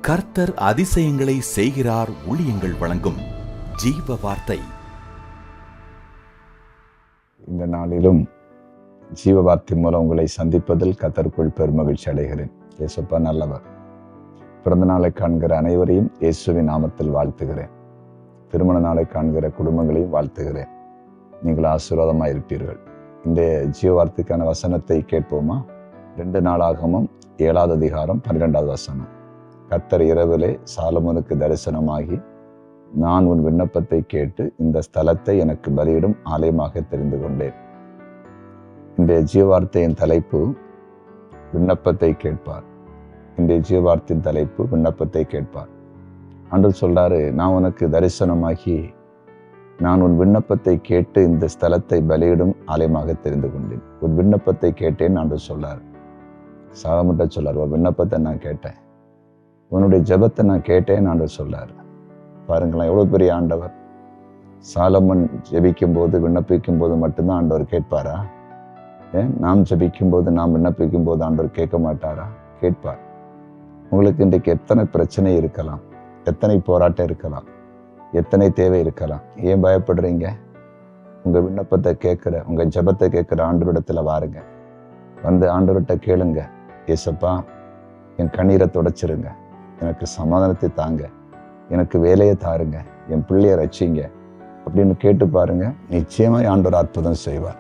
கர்த்தர் அதிசயங்களை செய்கிறார். ஊழியங்கள் வழங்கும் ஜீவ வார்த்தை. இந்த நாளிலும் ஜீவ வார்த்தை மூலம் உங்களை சந்திப்பதில் கர்த்தருக்குள் பெருமகிழ்ச்சி அடைகிறேன். இயேசுப்பா நல்லவர். பிறந்த நாளை காண்கிற அனைவரையும் இயேசுவின் நாமத்தில் வாழ்த்துகிறேன். திருமண நாளை காண்கிற குடும்பங்களையும் வாழ்த்துகிறேன். நீங்கள் ஆசீர்வாதமாக இருப்பீர்கள். இந்த ஜீவ வார்த்தைக்கான வசனத்தை கேட்போமா? 2 நாளாகமம் 7வது அதிகாரம் 12வது வசனம். கர்த்தர் இரவிலே சாலமோனுக்கு தரிசனமாகி, நான் உன் விண்ணப்பத்தை கேட்டு இந்த ஸ்தலத்தை எனக்கு பலியிடும் ஆலயமாக தெரிந்து கொண்டேன். இன்றைய ஜீவார்த்தையின் தலைப்பு விண்ணப்பத்தை கேட்பார். இன்றைய ஜீவார்த்தையின் தலைப்பு விண்ணப்பத்தை கேட்பார். ஆண்டவர் சொல்றாரு, நான் உனக்கு தரிசனமாகி நான் உன் விண்ணப்பத்தை கேட்டு இந்த ஸ்தலத்தை பலியிடும் ஆலயமாக தெரிந்து கொண்டேன். உன் விண்ணப்பத்தை கேட்டேன் ஆண்டவர் சொல்றாரு. சாலமோன்ட்ட சொல்றாரு, உன் விண்ணப்பத்தை நான் கேட்டேன், உன்னுடைய ஜெபத்தை நான் கேட்டேன்னு ஆண்டவர் சொல்றாரு. பாருங்களேன், எவ்வளவு பெரிய ஆண்டவர். சாலமோன் ஜெபிக்கும் போது விண்ணப்பிக்கும் போது மட்டும்தான் ஆண்டவர் கேட்பாரா? நாம் ஜெபிக்கும் போது நாம் விண்ணப்பிக்கும் போது ஆண்டவர் கேட்க மாட்டாரா? கேட்பார். உங்களுக்கு இன்றைக்கு எத்தனை பிரச்சனை இருக்கலாம், எத்தனை போராட்டம் இருக்கலாம், எத்தனை தேவை இருக்கலாம். ஏன் பயப்படுறீங்க? உங்க விண்ணப்பத்தை கேட்கிற, உங்க ஜெபத்தை கேட்கிற ஆண்டவரிடத்துல வாருங்க. வந்து ஆண்டவர்கிட்ட கேளுங்க, ஏசப்பா என் கண்ணீரை துடைச்சிருங்க, எனக்கு சமாதானத்தை தாங்க, எனக்கு வேலையை தாருங்க, என் பிள்ளைய ரட்சிங்க அப்படின்னு கேட்டு பாருங்க. நிச்சயமாய் ஆண்டவர் அற்புதம் செய்வார்.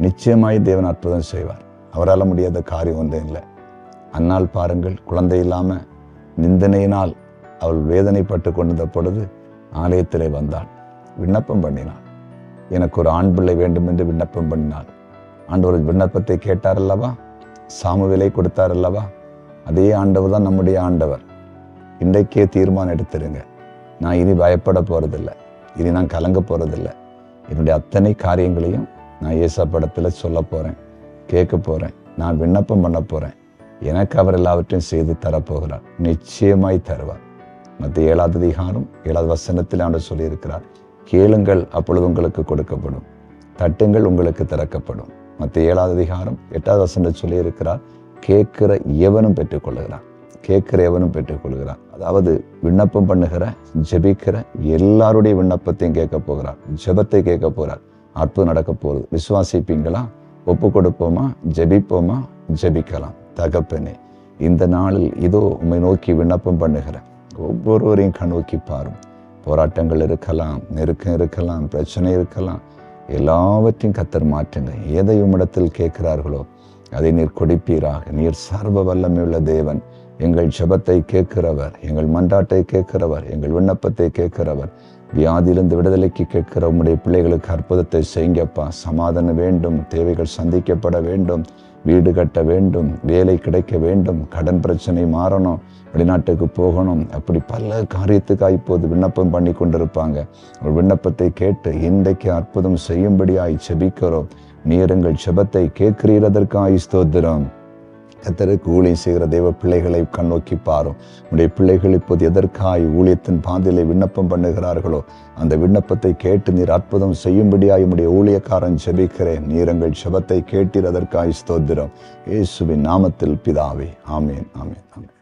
நிச்சயமாய் தேவன் அற்புதம் செய்வார். அவரால் முடியாத காரியம் ஒன்றும் இல்லை. அந்நாள் பாருங்கள், குழந்தை இல்லாம நிந்தனையினால் அவள் வேதனைப்பட்டு கொண்டிருந்த பொழுது ஆலயத்திலே வந்தாள், விண்ணப்பம் பண்ணினாள். எனக்கு ஒரு ஆண் பிள்ளை வேண்டும் என்று விண்ணப்பம் பண்ணினாள். ஆண்டவர் விண்ணப்பத்தை கேட்டார் அல்லவா? சாமுவேலை கொடுத்தார் அல்லவா? அதே ஆண்டவர் தான் நம்முடைய ஆண்டவர். இன்றைக்கே தீர்மானம் எடுத்துருங்க, நான் இனி பயப்பட போறதில்லை, இனி நான் கலங்க போறதில்லை. என்னுடைய அத்தனை காரியங்களையும் நான் ஏசப்படத்தில் சொல்ல போறேன், கேட்க போறேன், நான் விண்ணப்பம் பண்ண போறேன். எனக்கு அவர் எல்லாவற்றையும் செய்து தரப்போகிறார். நிச்சயமாய் தருவார். மத்திய 7வது அதிகாரம் 7வது வசனத்தில் ஆண்டவர் சொல்லியிருக்கிறார், கேளுங்கள் அப்பொழுது உங்களுக்கு கொடுக்கப்படும், தட்டுங்கள் உங்களுக்கு திறக்கப்படும். மத்திய 7வது அதிகாரம் 8வது வசனத்தில் சொல்லியிருக்கிறார், கேட்கிற எவனும் பெற்றுக்கொள்ளுகிறான், கேட்கிற எவனும் பெற்றுக்கொள்கிறான். அதாவது விண்ணப்பம் பண்ணுகிற, ஜெபிக்கிற எல்லாருடைய விண்ணப்பத்தையும் கேட்க போகிறார், ஜெபத்தை கேட்க போகிறார். அற்புதம் நடக்க போகுது. விசுவாசிப்பீங்களா? ஒப்பு கொடுப்போமா? ஜெபிப்போமா? ஜெபிக்கலாம். தகப்பனே, இந்த நாளில் இதோ உம்மை நோக்கி விண்ணப்பம் பண்ணுகிற ஒவ்வொருவரையும் கண்ணோக்கி பாரும். போராட்டங்கள் இருக்கலாம், நெருக்கம் இருக்கலாம், பிரச்சனை இருக்கலாம், எல்லாவற்றையும் கர்த்தர் மாற்றுங்க. எதை உம்மிடத்தில் கேட்கிறார்களோ அதை நீர் கொடுப்பீராக. நீர் சர்வ வல்லமையுள்ள தேவன், எங்கள் ஜெபத்தை கேட்கிறவர், எங்கள் மன்றாட்டை கேட்கிறவர், எங்கள் விண்ணப்பத்தை கேட்கிறவர். வியாதியிலிருந்து விடுதலைக்கு கேட்கிற உம்முடைய பிள்ளைகளுக்கு அற்புதத்தை செய்யுங்கப்பா. சமாதானம் வேண்டும், தேவைகள் சந்திக்கப்பட வேண்டும், வீடு கட்ட வேண்டும், வேலை கிடைக்க வேண்டும், கடன் பிரச்சனை மாறணும், வெளிநாட்டுக்கு போகணும், அப்படி பல காரியத்துக்காக இப்போது விண்ணப்பம் பண்ணி கொண்டிருப்பாங்க. ஒரு விண்ணப்பத்தை கேட்டு இன்றைக்கு அற்புதம் செய்யும்படியாய் ஜெபிக்கிறோம். நீர் எங்கள் ஜெபத்தை கேட்கிறதற்காய் ஸ்தோத்திரம். கர்த்தருக்கு ஊழியம் செய்கிற தெய்வ பிள்ளைகளை கண்ணோக்கி பாரும். உடைய பிள்ளைகள் இப்போது எதற்காய் ஊழியத்தின் பாதையிலே விண்ணப்பம் பண்ணுகிறார்களோ அந்த விண்ணப்பத்தை கேட்டு நீர் அற்புதம் செய்யும்படியாய் உடைய ஊழியக்காரன் ஜெபிக்கிறேன். நீர் எங்கள் ஜெபத்தை கேட்டீர், அதற்காய் ஸ்தோத்திரம். இயேசுவின் நாமத்தில் பிதாவே, ஆமேன், ஆமேன், ஆமேன்.